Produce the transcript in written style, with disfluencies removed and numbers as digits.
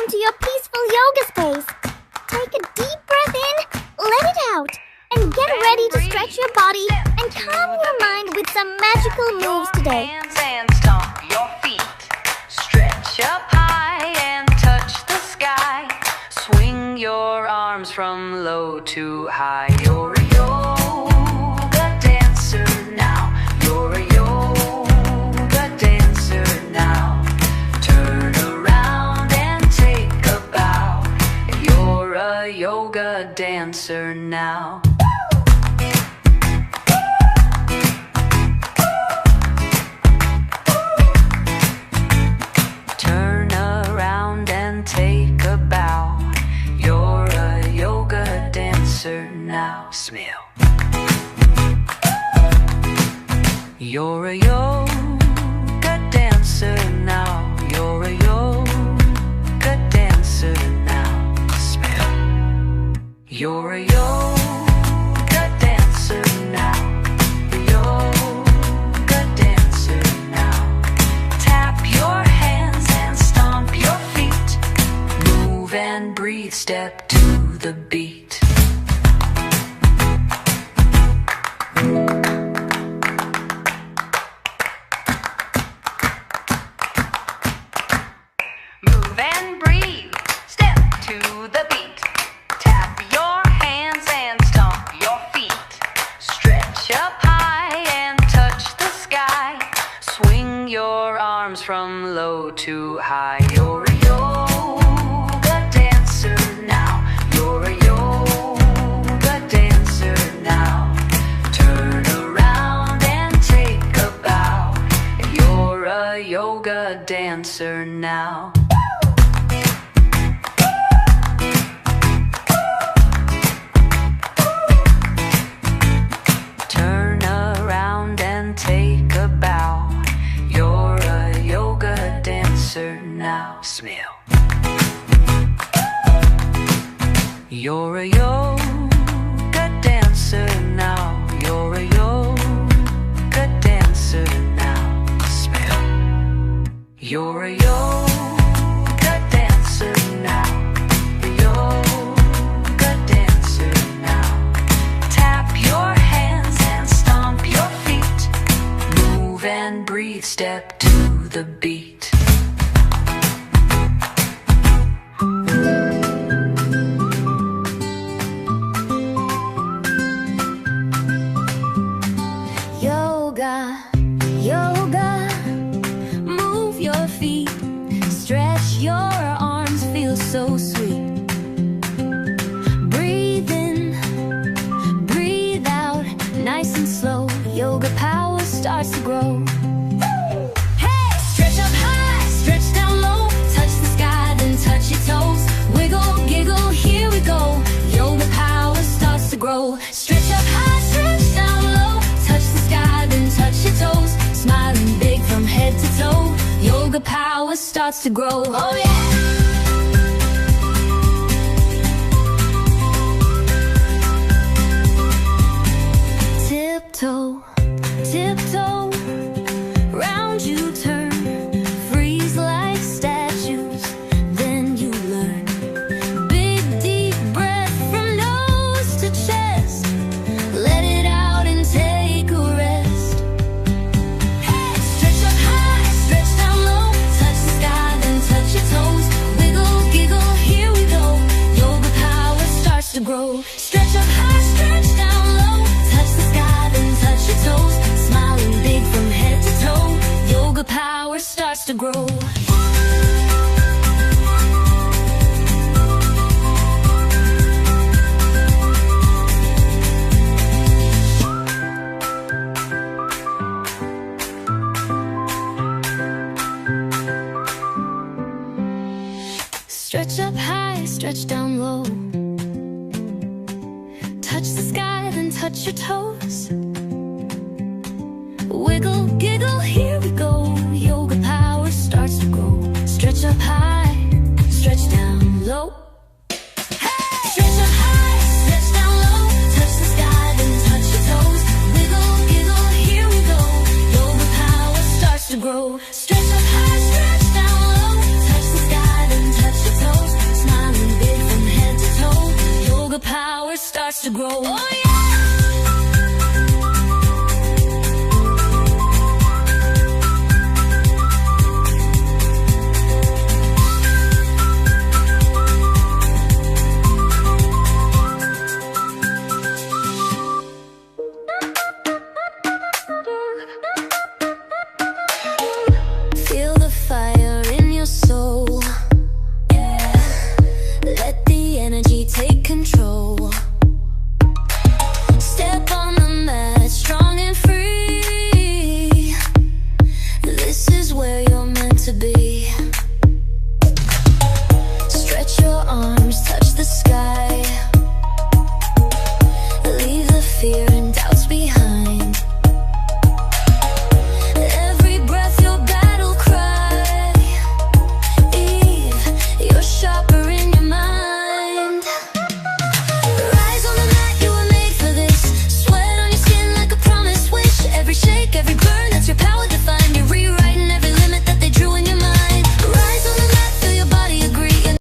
into your peaceful yoga space. Take a deep breath in, let it out, and get ready to stretch your body and calm your mind with some magical moves today. Hands and stomp your feet. Stretch up high and touch the sky. Swing your arms from low to high. You're a yoga dancer now. You're a yoga dancer now. Turn around and take a bow. You're a yoga dancer now. Turn around and take a bow. You're a yoga dancer now. Smell. You're a yoga dancer now. You're a yoga dancer now. Smell. You're a yoga dancer now. Yoga dancer now. Tap your hands and stomp your feet. Move and breathe, step to the beat. Move and breathe, step to the beat. Tap your hands and stomp your feet. Stretch up high and touch the sky. Swing your arms from low to high. You're a yoga dancer now. You're a yoga dancer now. Turn around and take a bow. You're a yoga dancer now. Turn around and take a bow. You're a yoga dancer now. Smell. You're a yoga dancer now. You're a yoga dancer now. Smell. You're a yoga dancer now. Yoga dancer now. Tap your hands and stomp your feet. Move and breathe, step to the beat. Yoga, yoga, move your feet, stretch your arms, feel so sweet. Breathe in, breathe out, nice and slow. Yoga power starts to grow. Hey! Stretch up high, stretch down low, touch the sky, then touch your toes. Wiggle, giggle, here we go. Yoga power starts to grow. Stretch up high, stretch down low, touch the sky, then touch your toes. Smiling big from head to toe. Yoga power starts to grow. Oh yeah! Tiptoe, tiptoe, round you turn. Freeze like statues, then you learn. Big deep breath from nose to chest. Let it out and take a rest. Hey! Stretch up high, stretch down low, touch the sky, then touch your toes. Wiggle, giggle, here we go. Yoga power starts to grow. Stretch up high, stretch down low, touch the sky, then touch your toes. Smiling big from head to toe. Yoga power starts to grow. Stretch up high, stretch down low. Touch the sky, then touch your toes.